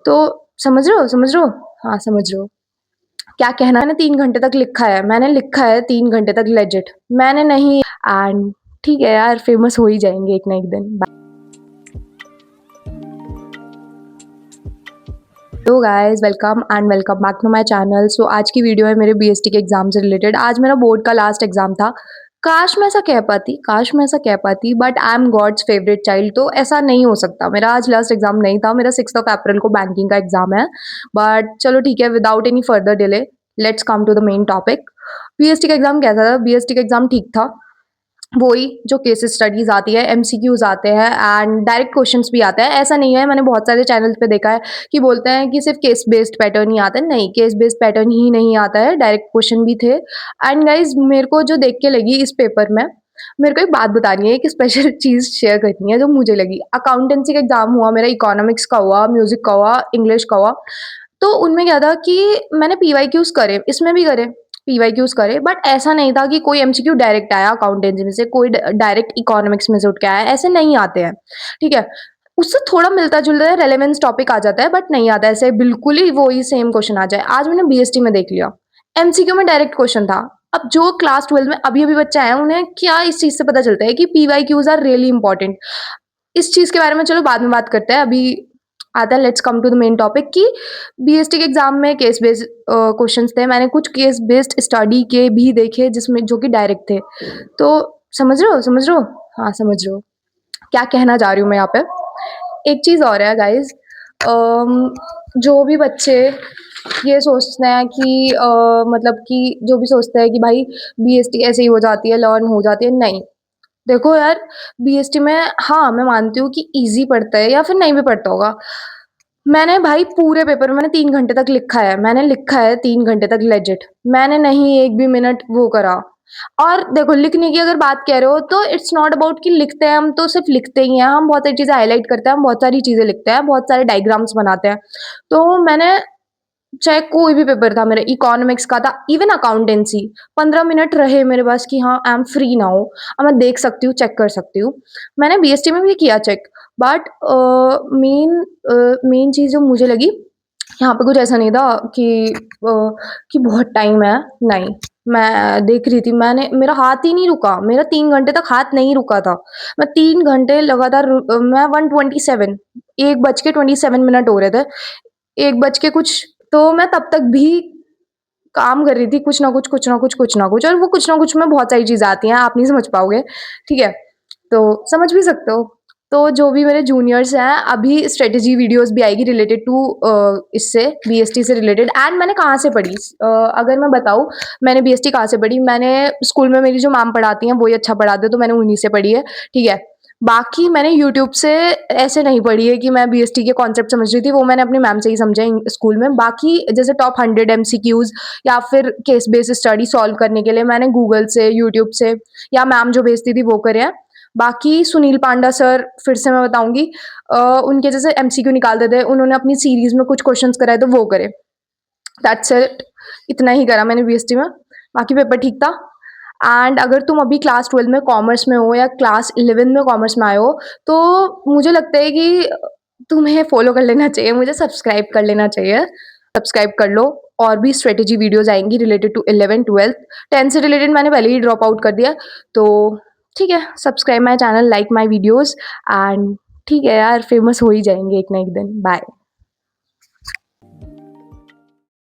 तो समझ रहे हो? हाँ, समझ रहे हो। क्या कहना है, मैंने 3 घंटे तक लिखा है, मैंने लिखा है 3 घंटे तक लेजिट। मैंने नहीं एंड ठीक है यार, फेमस हो ही जाएँगे एक ना एक दिन। Hello guys, welcome back to my channel. So आज की वीडियो है मेरे बीएसटी के एग्ज़ाम से रिलेटेड। आज मेरा बोर्ड का लास्ट एग्ज़ाम था। काश मैं ऐसा कह पाती but I am God's favourite child, तो ऐसा नहीं हो सकता। मेरा आज लास्ट एग्ज़ाम नहीं था, मेरा 6th ऑफ अप्रैल को बैंकिंग का एग्ज़ाम है। बट चलो ठीक है, without any further delay let's come to the main topic. BST का एग्ज़ाम कैसा था? बीएसटी का एग्ज़ाम ठीक था। वही जो केस स्टडीज़ आती है, एमसीक्यूज़ आते हैं एंड डायरेक्ट क्वेश्चंस भी आते हैं। ऐसा नहीं है, मैंने बहुत सारे चैनल्स पे देखा है कि बोलते हैं कि सिर्फ़ केस बेस्ड पैटर्न ही आता है। नहीं, केस बेस्ड पैटर्न ही नहीं आता है, डायरेक्ट क्वेश्चन भी थे। एंड गाइज़ मेरे को जो देख के लगी इस पेपर में, मेरे को एक बात बतानी है, एक स्पेशल चीज़ शेयर करनी है जो मुझे लगी। अकाउंटेंसी का एग्ज़ाम हुआ मेरा, इकोनॉमिक्स का हुआ, म्यूज़िक का हुआ, इंग्लिश का हुआ। तो उनमें क्या था कि मैंने पीवाईक्यूज़ करे, इसमें भी करे, पीवाईक्यूज़ करे, बट ऐसा नहीं था कि कोई एमसीक्यू डायरेक्ट आया अकाउंटेंसी में से, कोई डायरेक्ट इकोनॉमिक्स में से उठ के आया, ऐसे नहीं आते हैं, ठीक है? उससे थोड़ा मिलता-जुलता है, रेलेवेंस टॉपिक आ जाता है, बट नहीं आता ऐसे बिल्कुल ही वही सेम क्वेश्चन आ जाए। आज मैंने बीएसटी में देख लिया, एमसीक्यू में डायरेक्ट क्वेश्चन था। अब जो क्लास 12 में अभी-अभी बच्चे आए हैं, उन्हें क्या इस चीज़ से पता चलता है कि पीवाईक्यूज़ आर रियली इंपॉर्टेंट। इस चीज़ के बारे में चलो बाद में बात करते हैं। अभी आता है, let's come to the main topic कि बीएसटी के एग्ज़ाम में केस बेस्ड क्वेश्चंस थे। मैंने कुछ केस बेस्ड स्टडी के भी देखे जिसमें जो कि डायरेक्ट थे। तो समझ रहे हो? हाँ, समझ रहे हो। क्या कहना चाह रही हूँ मैं यहाँ पे? एक चीज़ और है गाइज़, जो भी बच्चे ये सोचते हैं कि मतलब कि जो भी सोचते हैं कि भाई बीएसटी ऐसे ही हो जाती है, लर्न हो जाती है, नहीं। देखो यार, बीएसटी में हाँ, मैं मानती हूँ कि ईज़ी पड़ता है या फिर नहीं भी पड़ता होगा। मैंने भाई पूरे पेपर में मैंने 3 घंटे तक लिखा है, मैंने लिखा है 3 घंटे तक लेजिट। मैंने नहीं एक भी मिनट वो करा। और देखो, लिखने की अगर बात कह रहे हो तो इट्स नॉट अबाउट कि लिखते हैं हम तो सिर्फ़ लिखते ही हैं, हम बहुत सारी चीज़ें हाइलाइट करते हैं, हम बहुत सारी चीज़ें लिखते हैं, बहुत सारे डायग्राम्स बनाते हैं। तो मैंने चाहे कोई भी पेपर था मेरा, इकोनॉमिक्स का था, इवन अकाउंटेंसी, 15 मिनट रहे मेरे पास कि हाँ, आई एम फ्री नाउ, अब मैं देख सकती हूँ, चेक कर सकती हूँ। मैंने बीएसटी में भी किया चेक, बट मेन चीज़ जो मुझे लगी, यहाँ पे कुछ ऐसा नहीं था कि बहुत टाइम है, नहीं। मैं देख रही थी, मेरा हाथ ही नहीं रुका, मेरा 3 घंटे तक हाथ नहीं रुका था। मैं 3 घंटे लगातार मैं 127, 1 बज के 27 मिनट हो रहे थे। 1 बज के कुछ, तो मैं तब तक भी काम कर रही थी, कुछ ना कुछ, कुछ ना कुछ, कुछ ना कुछ, और वो कुछ ना कुछ में बहुत सारी चीज़ें आती हैं, आप नहीं समझ पाओगे, ठीक है? तो समझ भी सकते हो। तो जो भी मेरे जूनियर्स हैं, अभी स्ट्रैटेजी वीडियोज़ भी आएगी रिलेटेड टू इससे, बीएसटी से रिलेटेड। एंड मैंने कहाँ से पढ़ी? अगर मैं बताऊँ, मैंने बीएसटी कहाँ से पढ़ी? मैंने स्कूल में मेरी जो मैम पढ़ाती हैं, वो ही अच्छा पढ़ाते हैं, तो मैंने उन्हीं से पढ़ी है, ठीक है? बाकी मैंने यूट्यूब से ऐसे नहीं पढ़ी है कि मैं बीएसटी के कॉन्सेप्ट समझ रही थी, वो मैंने अपनी मैम से ही समझा स्कूल में। बाकी जैसे टॉप 100 एमसीक्यूज़ या फिर केस बेस्ड स्टडी सॉल्व करने के लिए मैंने गूगल से, यूट्यूब से या मैम जो भेजती थी वो करे हैं। बाकी सुनील पांडा सर, फिर से मैं बताऊँगी, उनके जैसे एमसीक्यू निकालते थे, उन्होंने अपनी सीरीज़ में कुछ क्वेश्चंस कराए तो वो करे। दैट्स इट, इतना ही करा मैंने बीएसटी में, बाकी पेपर ठीक था। एंड अगर तुम अभी क्लास 12 में कॉमर्स में हो या क्लास 11 में कॉमर्स में आए हो, तो मुझे लगता है कि तुम्हें फॉलो कर लेना चाहिए, मुझे सब्सक्राइब कर लेना चाहिए। सब्सक्राइब कर लो, और भी स्ट्रेटेजी वीडियोज़ आएँगी रिलेटेड टू 11, 12, 10 से रिलेटेड मैंने पहले ही ड्रॉप आउट कर दिया। तो ठीक है, subscribe my channel, like my videos and ठीक है यार, फेमस हो ही जाएँगे एक ना एक दिन। बाय।